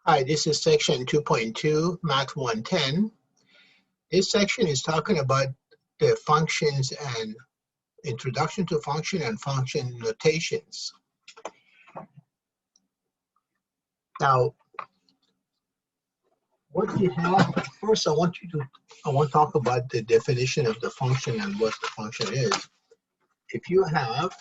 Hi, this is section 2.2, Math 110. This section is talking about the functions and introduction to function and function notations. Now, what you have, first I want to talk about the definition of the function and what the function is. If you have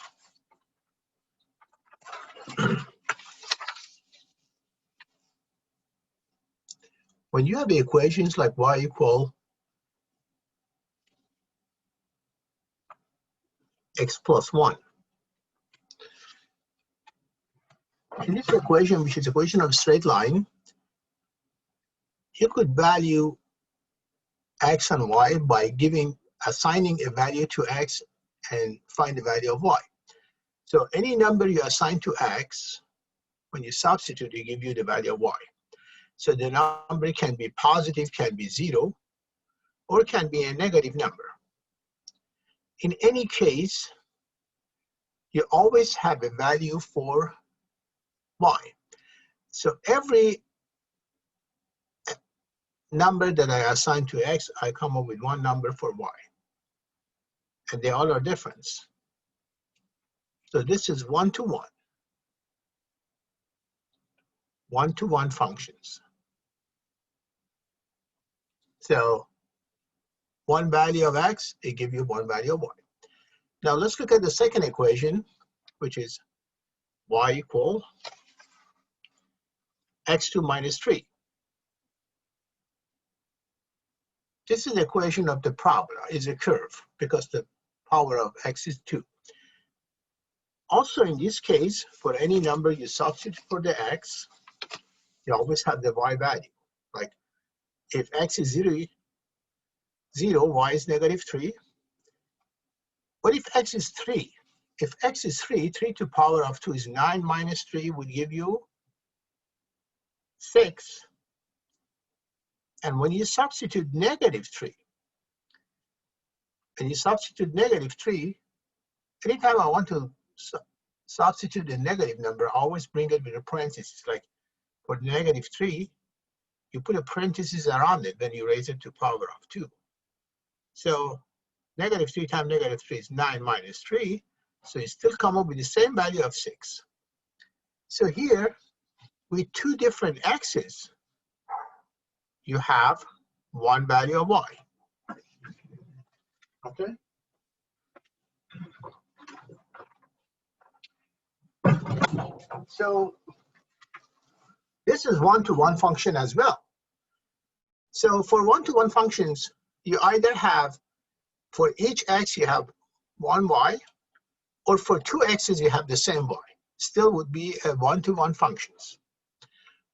when you have equations like y equal x plus 1, in this equation, which is equation of straight line, you could value x and y by assigning a value to x and find the value of y. So any number you assign to x, when you substitute, it gives you the value of y. So the number can be positive, can be 0, or can be a negative number. In any case, you always have a value for y. So every number that I assign to x, I come up with one number for y. And they all are different. So this is one-to-one. One-to-one functions. So one value of x, it gives you one value of y. Now let's look at the second equation, which is y equal x2 minus 3. This is the equation of the parabola, is a curve, because the power of x is 2. Also in this case, for any number you substitute for the x, you always have the y value. Like if x is 0, y is negative 3. What if x is 3? If x is 3, 3 to the power of 2 is 9 minus 3 would give you 6. And when you substitute negative 3, anytime I want to substitute a negative number, I always bring it with a parenthesis. Like for negative 3, you put a parenthesis around it, then you raise it to the power of 2. So negative 3 times negative 3 is 9 minus 3. So you still come up with the same value of 6. So here, with two different x's, you have one value of y. Okay? So this is one-to-one function as well. So for one-to-one functions, you either have, for each x you have one y, or for two x's you have the same y. Still would be a one-to-one functions.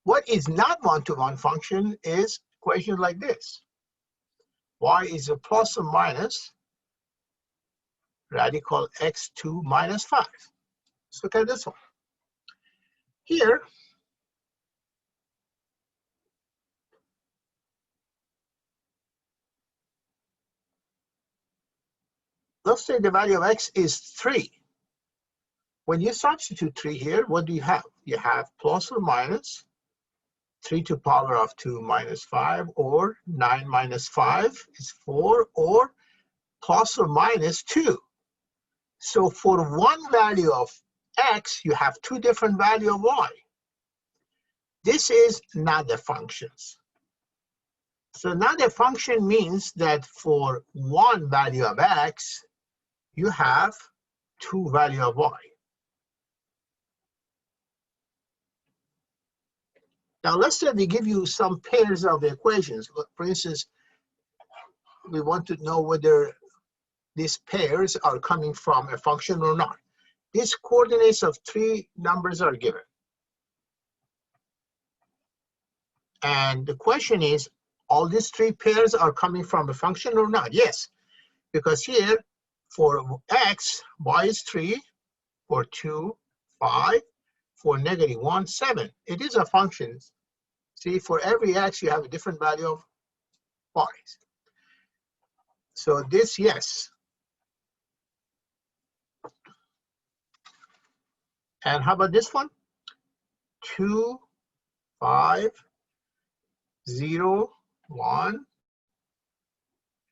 What is not one-to-one function is equations like this. Y is a plus or minus radical x2 minus 5. Let's look at this one. Here, let's say the value of x is 3. When you substitute 3 here, what do you have? You have plus or minus 3 to the power of 2 minus 5, or 9 minus 5 is 4, or plus or minus 2. So for one value of x, you have two different values of y. This is not the functions. So not the function means that for one value of x, you have two values of y. Now let's say we give you some pairs of equations. For instance, we want to know whether these pairs are coming from a function or not. These coordinates of three numbers are given. And the question is, all these three pairs are coming from a function or not? Yes, because here for x, y is 3, for 2, 5, for negative 1, 7. It is a function. See, for every x, you have a different value of y. So this, yes. And how about this one? 2, 5, 0, 1,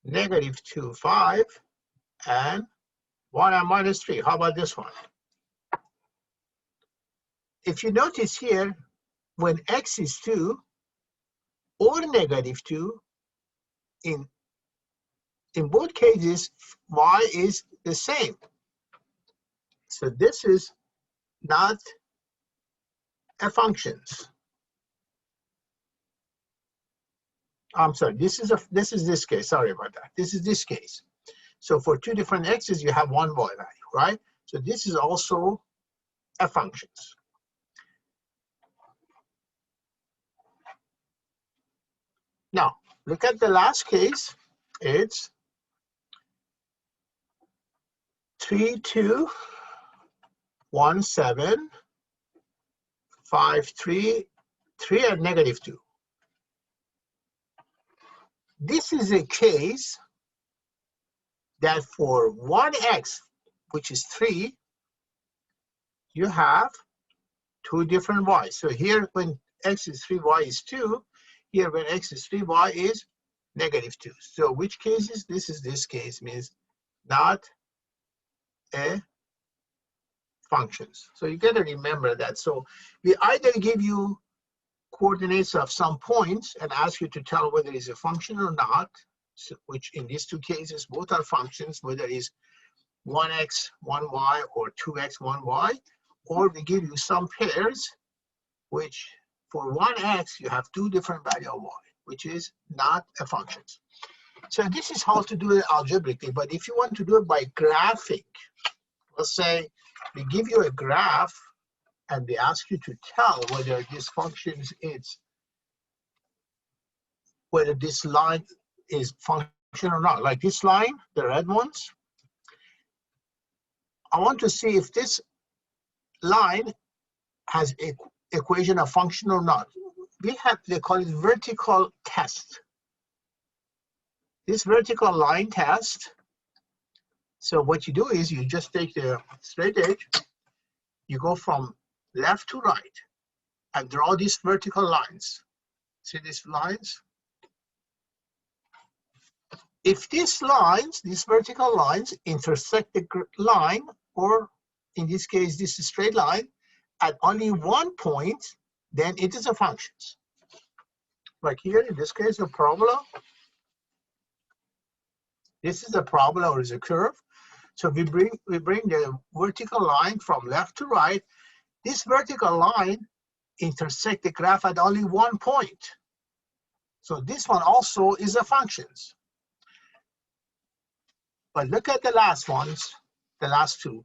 -2, 5, and 1 and -3. How about this one? If you notice here, when x is 2 or -2, in both cases, y is the same. So this is not a functions. I'm sorry, this is this case. Sorry about that. This is this case. So for two different x's, you have one y value, right? So this is also a functions. Now, look at the last case. It's 3, 2, 1, 7, 5, 3, 3 and -2. This is a case that for 1x, which is 3, you have two different y's. So here when x is 3, y is 2. Here when x is 3, y is -2. So which case is this? Is this case, means not a functions. So you got to remember that. So we either give you coordinates of some points and ask you to tell whether it's a function or not, so, which in these two cases both are functions, whether it's 1x, 1y, or 2x, 1y, or we give you some pairs, which for 1x you have two different values of y, which is not a function. So this is how to do it algebraically, but if you want to do it by graphing, let's say we give you a graph and we ask you to tell whether this function is, whether this line is function or not. Like this line, the red ones, I want to see if this line has an equation of function or not. We have, they call it vertical test. This vertical line test, so what you do is you just take the straight edge, you go from left to right and draw these vertical lines. See these lines? If these lines, these vertical lines, intersect the line, or in this case, this is straight line, at only one point, then it is a function. Like here, in this case, a parabola. This is a parabola or is a curve. So we bring the vertical line from left to right. This vertical line intersect the graph at only one point. So this one also is a functions. But look at the last ones, the last two.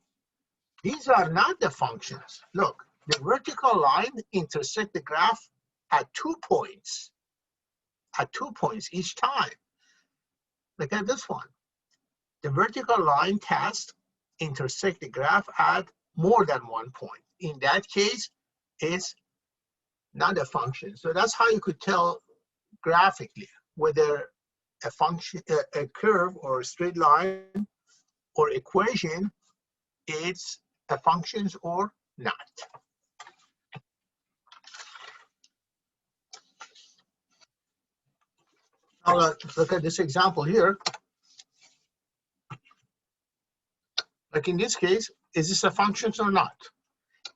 These are not the functions. Look, the vertical line intersect the graph at 2 points. At 2 points each time. Look at this one. The vertical line test intersect the graph at more than 1 point. In that case, it's not a function. So that's how you could tell graphically whether a function, a curve or a straight line or equation is a functions or not. Now let's look at this example here. Like in this case, is this a functions or not?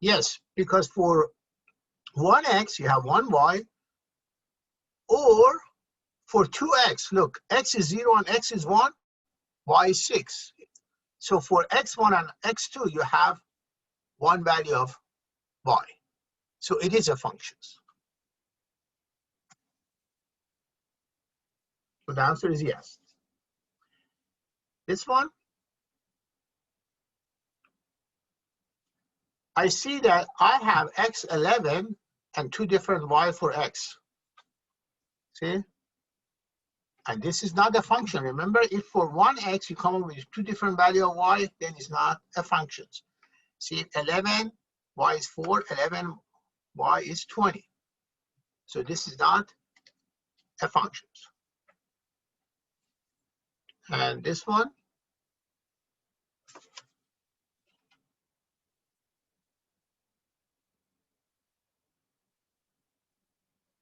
Yes, because for 1x, you have 1y, or for 2x, look, x is 0 and x is 1, y is 6. So for x1 and x2, you have one value of y. So it is a functions. So the answer is yes. This one, I see that I have x11 and two different y for x. See? And this is not a function. Remember, if for 1x you come up with two different values of y, then it's not a function. See, 11, y is 4, 11, y is 20. So this is not a function. And this one,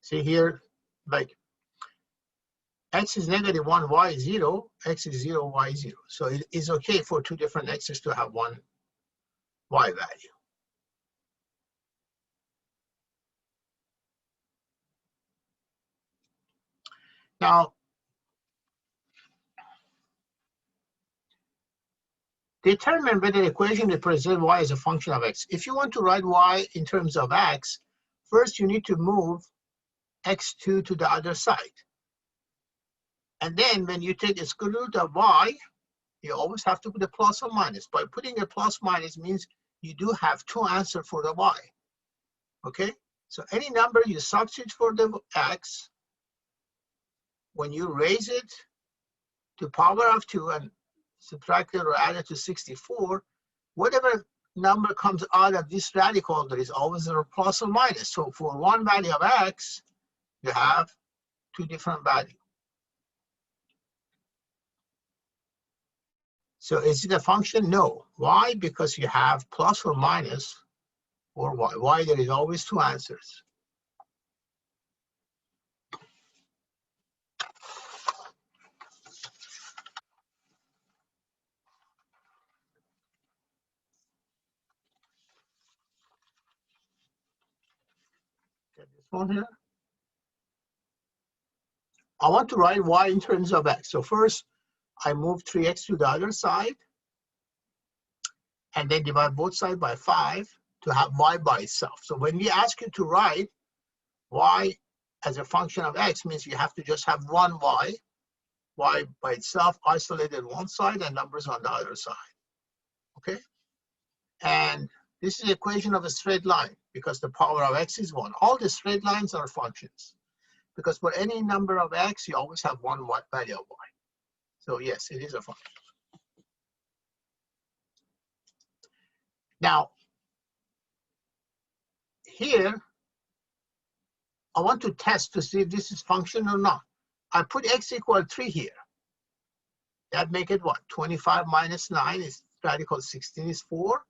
See here, like x is -1, y is 0, x is 0, y is 0. So it is okay for two different x's to have one y value. Now, determine whether the equation represents y as a function of x. If you want to write y in terms of x, first you need to move x2 to the other side. And then when you take the square root of y, you always have to put a plus or minus. By putting a plus minus means you do have two answers for the y. Okay? So any number you substitute for the x, when you raise it to power of 2 and subtract it or add it to 64, whatever number comes out of this radical, there is always a plus or minus. So for one value of x, you have two different values. So is it a function? No. Why? Because you have plus or minus or y. Why? There is always two answers. Get this one here. I want to write y in terms of x. So first, I move 3x to the other side, and then divide both sides by 5 to have y by itself. So when we ask you to write y as a function of x, means you have to just have one y by itself, isolated one side, and numbers on the other side. Okay? And this is the equation of a straight line, because the power of x is 1. All the straight lines are functions, because for any number of x, you always have one value of y. So yes, it is a function. Now, here, I want to test to see if this is function or not. I put x equal 3 here. That make it what? 25 minus 9 is radical 16 is 4.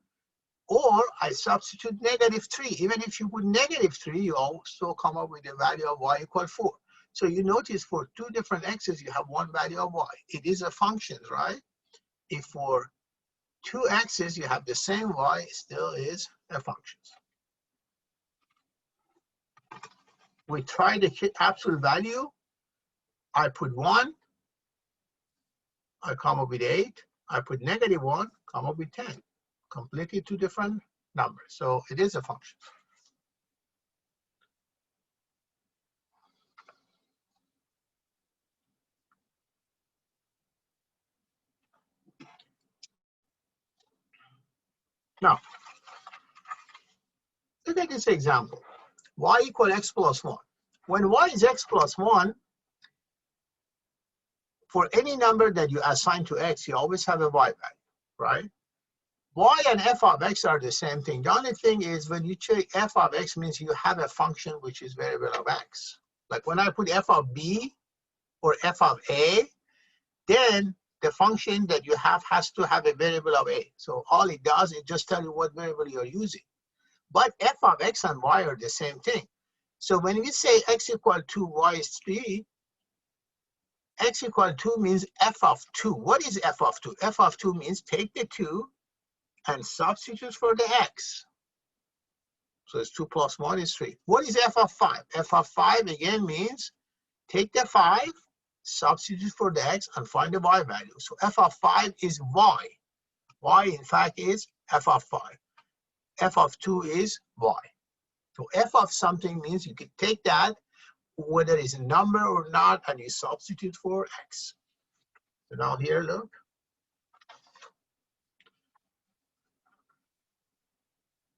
Or I substitute -3. Even if you put -3, you also come up with a value of y equal 4. So you notice for two different x's, you have one value of y. It is a function, right? If for two x's, you have the same y, it still is a function. We try the absolute value. I put 1. I come up with 8. I put -1, come up with 10. Completely two different numbers. So it is a function. Now, look at this example. Y equal x plus 1. When y is x plus 1, for any number that you assign to x, you always have a y value, right? Y and f of x are the same thing. The only thing is when you check f of x means you have a function which is variable of x. Like when I put f of b or f of a, then the function that you have has to have a variable of a. So all it does is just tell you what variable you're using. But f of x and y are the same thing. So when we say x equal 2, y is 3, x equal 2 means f of 2. What is f of 2? F of 2 means take the 2 and substitute for the x. So it's 2 plus 1 is 3. What is f of 5? F of 5 again means take the 5, substitute for the x, and find the y value. So f of 5 is y. Y, in fact, is f of 5. F of 2 is y. So f of something means you can take that, whether it's a number or not, and you substitute for x. So now here, look.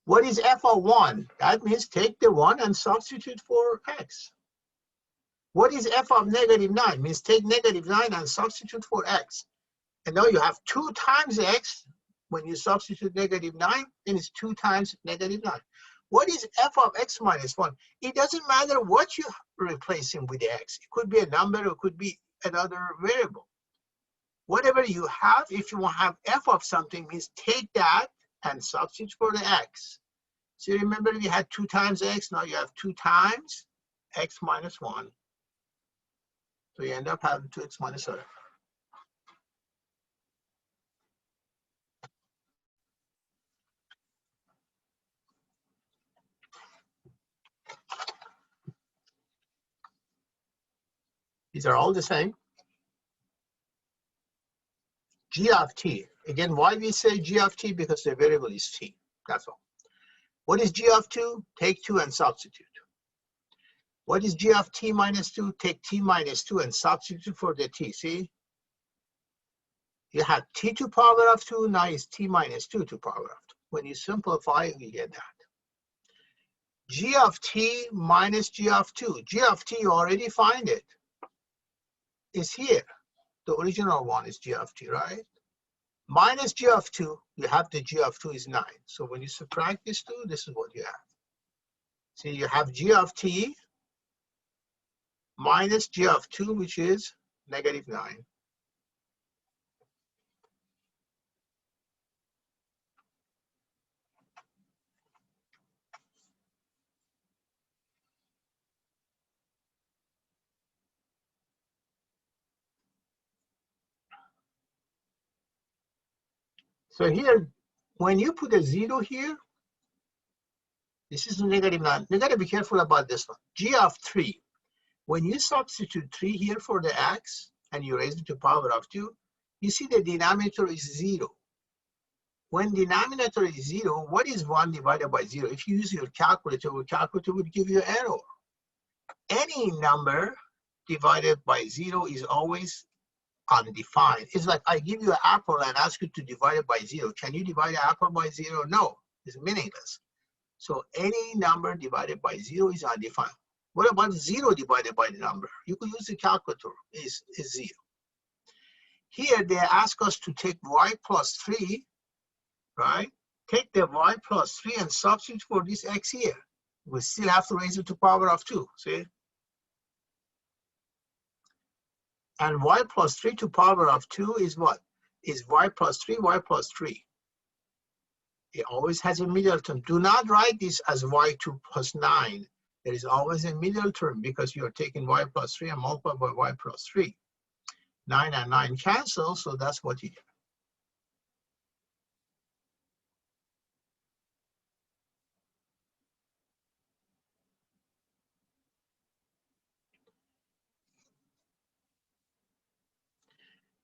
What is f of 1? That means take the 1 and substitute for x. What is f of -9? Means take -9 and substitute for x. And now you have 2 times x. When you substitute -9, then it's 2 times -9. What is f of x minus 1? It doesn't matter what you replace him with x. It could be a number, or it could be another variable. Whatever you have, if you want to have f of something, means take that and substitute for the x. So remember we had 2 times x, now you have 2 times x minus 1. So you end up having 2x minus 7. These are all the same. G of t. Again, why we say g of t? Because the variable is t. That's all. What is g of 2? Take 2 and substitute. What is g of t minus 2? Take t minus 2 and substitute for the t. See? You have t to power of 2, now it's t minus 2 to power of 2. When you simplify, you get that. G of t minus g of 2. G of t, you already find it. It's here. The original one is g of t, right? Minus g of 2, you have the g of 2 is 9. So when you subtract these two, this is what you have. See, you have g of t minus g of 2, which is negative 9. So here, when you put a 0 here, this is negative 9. You got to be careful about this one. G of 3. When you substitute 3 here for the x, and you raise it to power of 2, you see the denominator is 0. When denominator is 0, what is 1 divided by 0? If you use your calculator would give you error. Any number divided by 0 is always undefined. It's like I give you an apple and ask you to divide it by 0. Can you divide an apple by 0? No, it's meaningless. So any number divided by 0 is undefined. What about 0 divided by the number? You could use the calculator, is 0. Here they ask us to take y plus 3, right? Take the y plus 3 and substitute for this x here. We still have to raise it to power of 2, see? And y plus 3 to power of 2 is what? Is y plus 3, y plus 3. It always has a middle term. Do not write this as y2 plus 9. There is always a middle term because you're taking y plus 3 and multiply by y plus 3. 9 and 9 cancel, so that's what you get.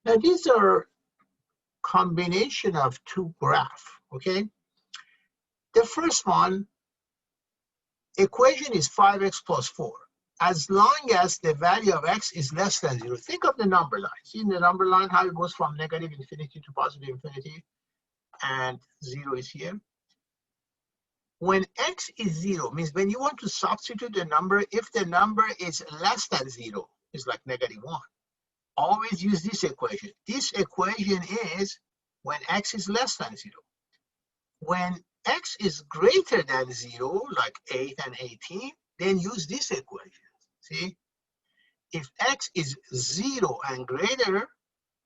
Now these are combination of two graphs, okay? The first one, equation is 5x plus 4. As long as the value of x is less than 0, think of the number line. See in the number line how it goes from negative infinity to positive infinity, and 0 is here. When x is 0, means when you want to substitute the number, if the number is less than 0, it's like negative 1. Always use this equation. This equation is when x is less than 0. When x is greater than 0, like 8 and 18, then use this equation. See? If x is 0 and greater,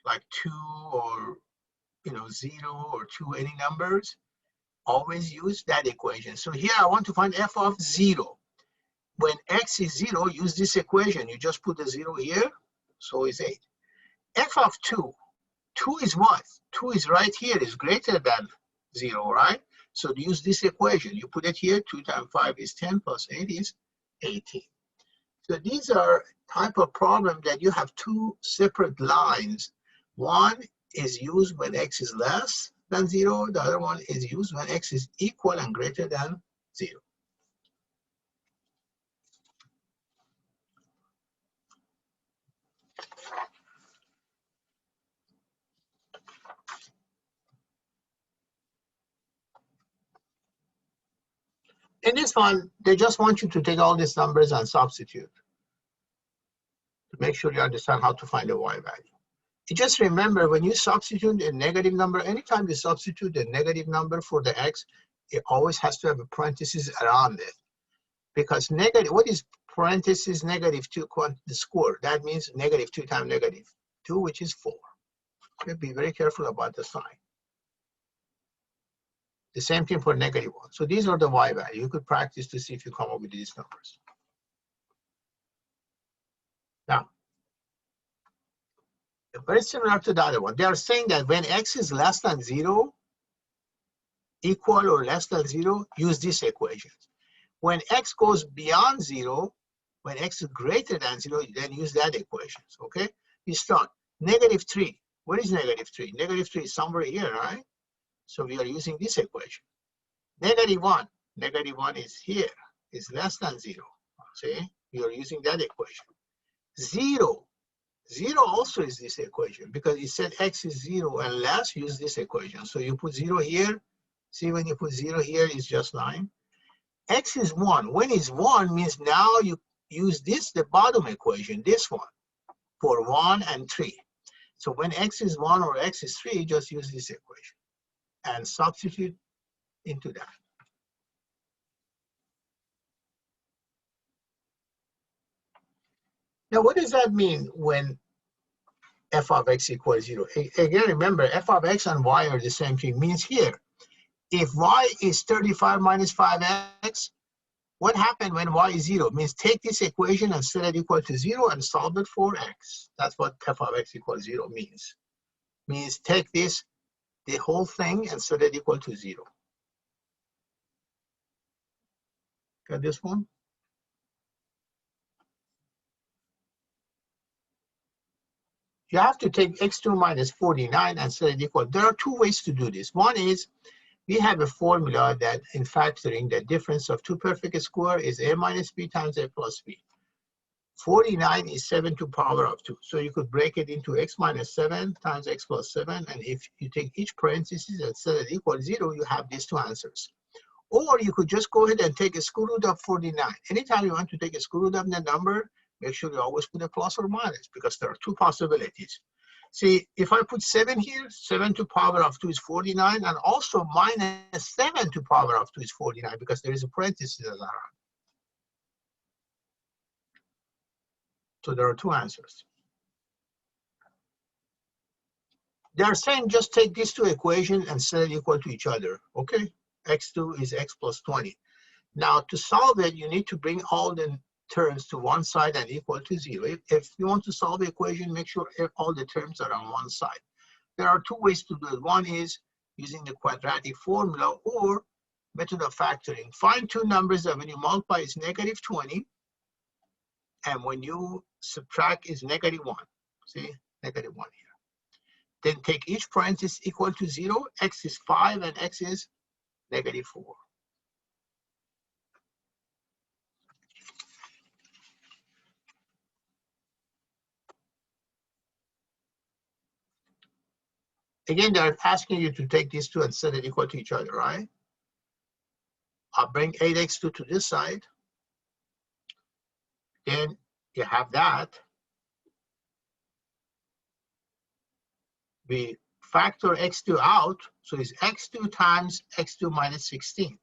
like 2 or 0 or 2, any numbers, always use that equation. So here I want to find f of 0. When x is 0, use this equation. You just put the 0 here, so it's 8. F of 2. 2 is what? 2 is right here, is greater than 0, right? So use this equation. You put it here, 2 times 5 is 10 plus 8 is 18. So these are type of problem that you have two separate lines. One is used when x is less than 0. The other one is used when x is equal and greater than 0. In this one, they just want you to take all these numbers and substitute to make sure you understand how to find a y value. You just remember when you substitute a negative number, anytime you substitute a negative number for the x, it always has to have a parenthesis around it. Because negative, what is parenthesis negative 2 the square? That means negative 2 times negative 2, which is 4. Okay, be very careful about the sign. The same thing for negative 1. So these are the y value. You could practice to see if you come up with these numbers. Very similar to the other one. They are saying that when x is less than 0, equal or less than 0, use this equation. When x goes beyond 0, when x is greater than 0, then use that equation. Okay? You start. -3. Where is -3? -3 is somewhere here, right? So we are using this equation. -1. -1 is here. It's less than 0. See? We are using that equation. 0. 0 also is this equation because it said x is 0 and less, use this equation. So you put 0 here. See, when you put 0 here, it's just 9. X is 1. When it's 1 means now you use this, the bottom equation, this one, for 1 and 3. So when x is 1 or x is 3, just use this equation and substitute into that. Now, what does that mean when f of x equals 0? Again, remember, f of x and y are the same thing. Means here, if y is 35 minus 5x, what happened when y is 0? Means take this equation and set it equal to 0 and solve it for x. That's what f of x equals 0 means. Means take this, the whole thing, and set it equal to 0. Got this one? You have to take x2 minus 49 and set it equal. There are two ways to do this. One is we have a formula that in factoring the difference of two perfect square is a minus b times a plus b. 49 is 7 to the power of 2. So you could break it into x minus 7 times x plus 7. And if you take each parenthesis and set it equal to 0, you have these two answers. Or you could just go ahead and take a square root of 49. Anytime you want to take a square root of the number, make sure you always put a plus or minus because there are two possibilities. See, if I put 7 here, 7 to the power of 2 is 49, and also minus 7 to the power of 2 is 49 because there is a parenthesis around. So there are two answers. They are saying just take these two equations and set it equal to each other, okay? x2 is x plus 20. Now, to solve it, you need to bring all the terms to one side and equal to 0. If you want to solve the equation, make sure all the terms are on one side. There are two ways to do it. One is using the quadratic formula or method of factoring. Find two numbers that when you multiply is -20, and when you subtract is -1. See, -1 here. Then take each parenthesis equal to 0. X is 5 and x is -4. Again, they're asking you to take these two and set it equal to each other, right? I'll bring 8x2 to this side. Then you have that. We factor x2 out, so it's x2 times x2 minus 16.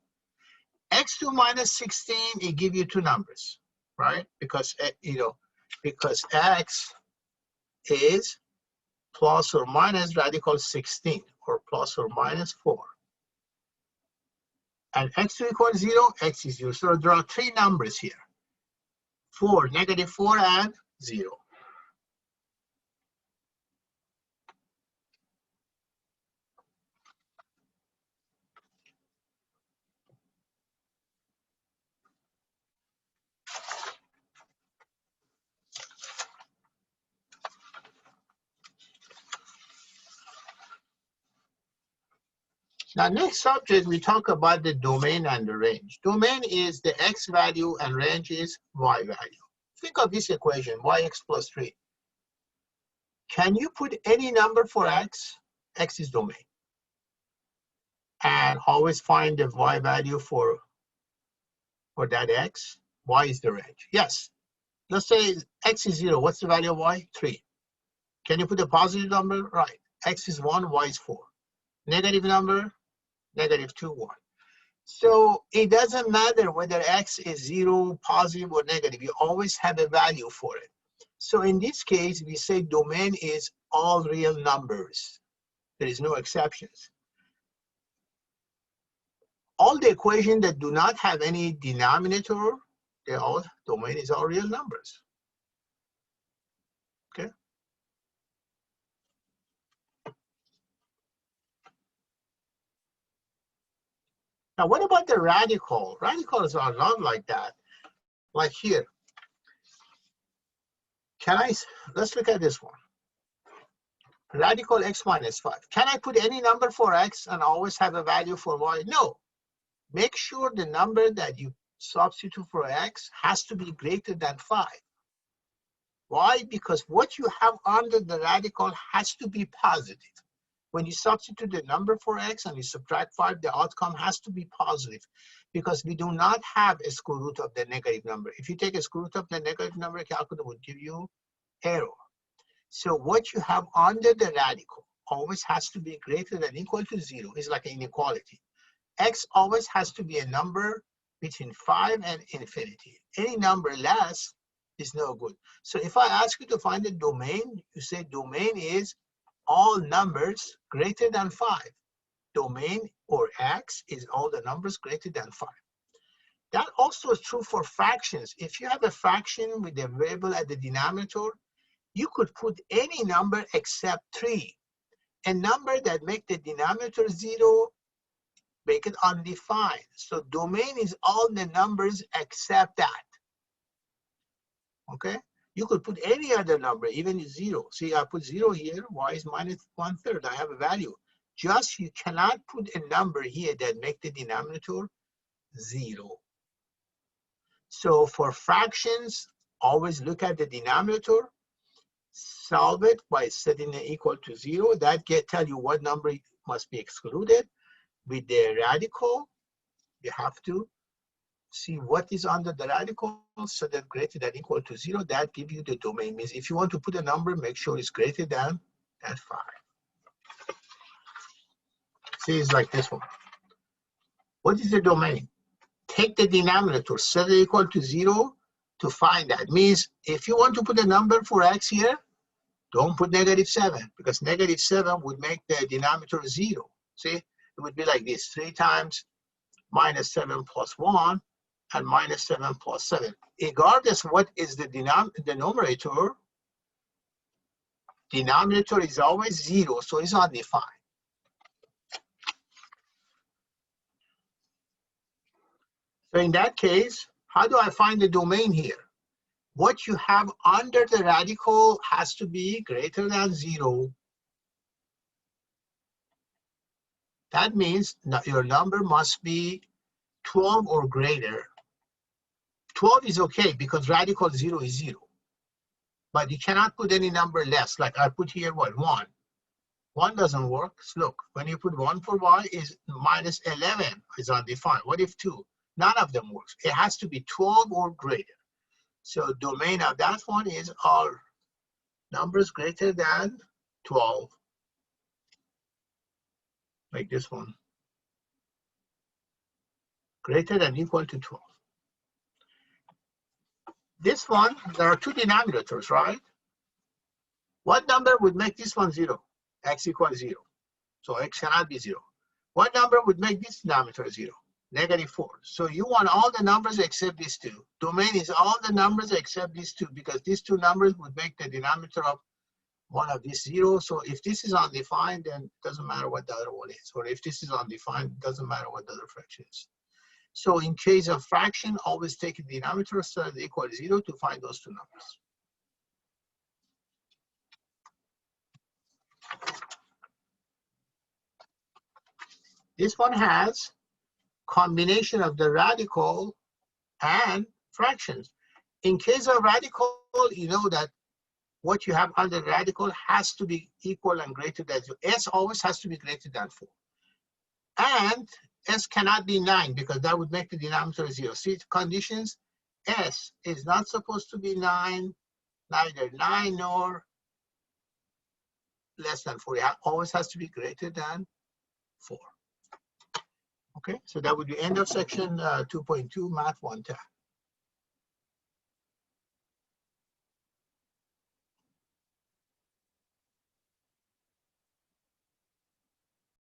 x2 minus 16, it gives you two numbers, right? Because, because x is plus or minus radical 16, or plus or minus 4. And x2 equals 0, x is 0. So there are three numbers here. 4, -4, and 0. Now, next subject, we talk about the domain and the range. Domain is the x value and range is y value. Think of this equation, yx plus 3. Can you put any number for x? X is domain. And always find the y value for that x. Y is the range. Yes. Let's say x is 0. What's the value of y? 3. Can you put a positive number? Right. X is 1, y is 4. Negative number? -2, 1. So it doesn't matter whether x is 0, positive, or negative. You always have a value for it. So in this case, we say domain is all real numbers. There is no exceptions. All the equations that do not have any denominator, domain is all real numbers. Okay. Now, what about the radical? Radicals are not like that. Like here, let's look at this one. Radical x minus 5. Can I put any number for x and always have a value for y? No. Make sure the number that you substitute for x has to be greater than 5. Why? Because what you have under the radical has to be positive. When you substitute the number for x and you subtract 5, the outcome has to be positive because we do not have a square root of the negative number. If you take a square root of the negative number, calculator would give you error. So what you have under the radical always has to be greater than equal to 0. It's like an inequality. X always has to be a number between 5 and infinity. Any number less is no good. So if I ask you to find the domain, you say domain is all numbers greater than 5. Domain, or X, is all the numbers greater than 5. That also is true for fractions. If you have a fraction with a variable at the denominator, you could put any number except 3. A number that make the denominator 0, make it undefined. So domain is all the numbers except that. Okay? You could put any other number, even 0. See, I put 0 here. Y is minus 1/3. I have a value. Just you cannot put a number here that make the denominator 0. So for fractions, always look at the denominator. Solve it by setting it equal to 0. That tell you what number must be excluded. With the radical, you have to see what is under the radical, so that greater than equal to 0. That gives you the domain. Means if you want to put a number, make sure it's greater than 5. See, it's like this one. What is the domain? Take the denominator, set it equal to 0 to find that. Means if you want to put a number for x here, don't put -7, because -7 would make the denominator 0. See, it would be like this: 3 times -7 plus 1 and -7 plus 7. Regardless what is the denominator, denominator is always 0, so it's undefined. So in that case, how do I find the domain here? What you have under the radical has to be greater than 0. That means that your number must be 12 or greater. 12 is okay because radical 0 is 0. But you cannot put any number less. Like I put here, what, 1. 1 doesn't work. So look, when you put 1 for y, is -11 is undefined. What if 2? None of them works. It has to be 12 or greater. So domain of that one is all numbers greater than 12. Like this one. Greater than equal to 12. This one, there are 2 denominators, right? What number would make this one 0? X equals 0. So x cannot be 0. What number would make this denominator 0? -4. So you want all the numbers except these 2. Domain is all the numbers except these 2, because these 2 numbers would make the denominator of one of these 0. So if this is undefined, then it doesn't matter what the other one is. Or if this is undefined, it doesn't matter what the other fraction is. So in case of fraction, always take the denominator set it equal to 0 to find those 2 numbers. This one has combination of the radical and fractions. In case of radical, you know that what you have under the radical has to be equal and greater than 0. S always has to be greater than 4. And S cannot be 9 because that would make the denominator 0. See conditions, S is not supposed to be 9, neither 9 nor less than 4. It always has to be greater than 4. Okay, so that would be end of section 2.2, Math 1 tab.